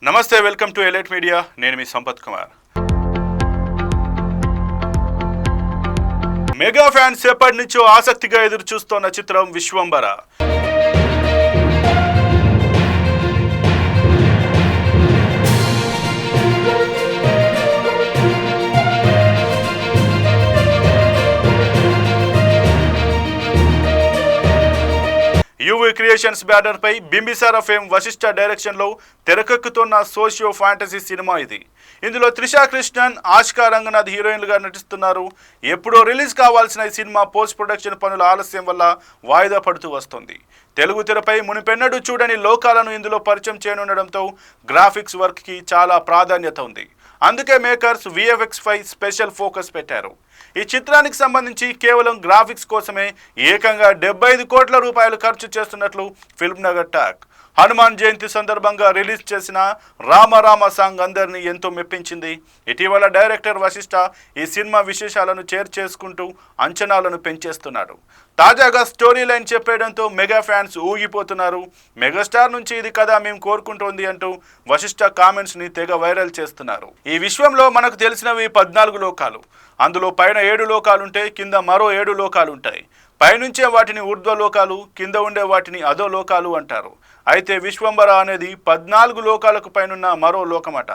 నమస్తే, welcome to elite media. నేను మీ Sampath Kumar. Mega fans ఎప్పటి నుంచో ఆసక్తిగా ఎదురు చూస్తోన్న చిత్రం విశ్వంబర. యువి క్రియేషన్స్ బ్యానర్ పై బింబిసారా ఫేమ్ వశిష్ఠ డైరెక్షన్ లో తెరకెక్కుతున్న సోషియో ఫ్యాంటసీ సినిమా ఇది. ఇందులో త్రిషా కృష్ణన్, ఆష్కా రంగనాథ్ హీరోయిన్లుగా నటిస్తున్నారు. ఎప్పుడో రిలీజ్ కావాల్సిన ఈ సినిమా పోస్ట్ ప్రొడక్షన్ పనుల ఆలస్యం వల్ల వాయిదా పడుతూ వస్తుంది. తెలుగు తెరపై మునిపెన్నడూ చూడని లోకాలను ఇందులో పరిచయం చేయనుండడంతో గ్రాఫిక్స్ వర్క్ కి చాలా ప్రాధాన్యత ఉంది. అందుకే మేకర్స్ VFX పై స్పెషల్ ఫోకస్ పెట్టారు. ఈ చిత్రానికి సంబంధించి కేవలం గ్రాఫిక్స్ కోసమే ఏకంగా 75 కోట్ల రూపాయలు ఖర్చు చేస్తున్నట్లు ఫిల్మ్ నగర్ టాక్. హనుమాన్ జయంతి సందర్భంగా రిలీజ్ చేసిన రామ సాంగ్ అందరినీ ఎంతో మెప్పించింది. ఇటీవల డైరెక్టర్ వశిష్ఠ ఈ సినిమా విశేషాలను చేసుకుంటూ అంచనాలను పెంచేస్తున్నాడు. తాజాగా స్టోరీ లైన్ చెప్పేయడంతో మెగా ఫ్యాన్స్ ఊగిపోతున్నారు. మెగాస్టార్ నుంచి ఇది కదా మేము కోరుకుంటోంది అంటూ వశిష్ఠ కామెంట్స్ ని తెగ వైరల్ చేస్తున్నారు. ఈ విశ్వంలో మనకు తెలిసినవి 14 లోకాలు. అందులో పైన 7 లోకాలుంటే కింద మరో 7 లోకాలుంటాయి. పైనుంచే వాటిని ఊర్ధ్వలోకాలు, కింద ఉండే వాటిని అధో లోకాలు అంటారు. అయితే విశ్వంబర అనేది 14 లోకాలకు పైనున్న మరో లోకమట.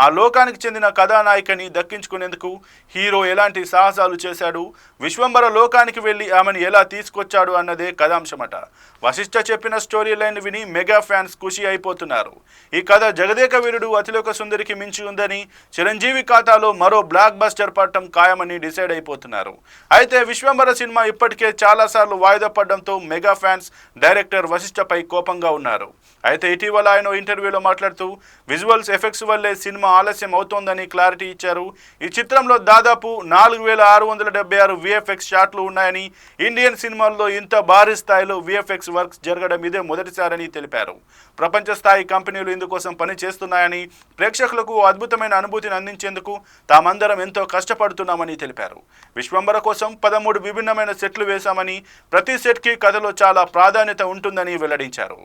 ఆ లోకానికి చెందిన కథానాయికని దక్కించుకునేందుకు హీరో ఎలాంటి సాహసాలు చేశాడు, విశ్వంబర లోకానికి వెళ్ళి ఆమెను ఎలా తీసుకొచ్చాడు అన్నదే కథాంశమట. వశిష్ఠ చెప్పిన స్టోరీ లైన్ విని మెగా ఫ్యాన్స్ ఖుషి అయిపోతున్నారు. ఈ కథ జగదేక వీరుడు అతిలోక సుందరికి మించి ఉందని, చిరంజీవి ఖాతాలో మరో బ్లాక్ బస్టర్ పడటం ఖాయమని డిసైడ్ అయిపోతున్నారు. అయితే విశ్వంబర సినిమా ఇప్పటికే చాలాసార్లు వాయిదా పడడంతో మెగా ఫ్యాన్స్ డైరెక్టర్ వశిష్ఠపై కోపంగా ఉన్నారు. అయితే ఇటీవల ఆయన ఇంటర్వ్యూలో మాట్లాడుతూ విజువల్స్ ఎఫెక్ట్స్ వల్లే సినిమా ఆలస్యం అవుతోందని క్లారిటీ ఇచ్చారు. ఈ చిత్రంలో దాదాపు 4676 VFX షాట్లు ఉన్నాయని, ఇండియన్ సినిమాల్లో ఇంత భారీ స్థాయిలో VFX వర్క్స్ జరగడం ఇదే మొదటిసారని తెలిపారు. ప్రపంచ స్థాయి కంపెనీలు ఇందుకోసం పని చేస్తున్నాయని, ప్రేక్షకులకు అద్భుతమైన అనుభూతిని అందించేందుకు తామందరం ఎంతో కష్టపడుతున్నామని తెలిపారు. విశ్వంబర కోసం 13 విభిన్నమైన సెట్లు వేశామని, ప్రతి సెట్కి కథలో చాలా ప్రాధాన్యత ఉంటుందని వెల్లడించారు.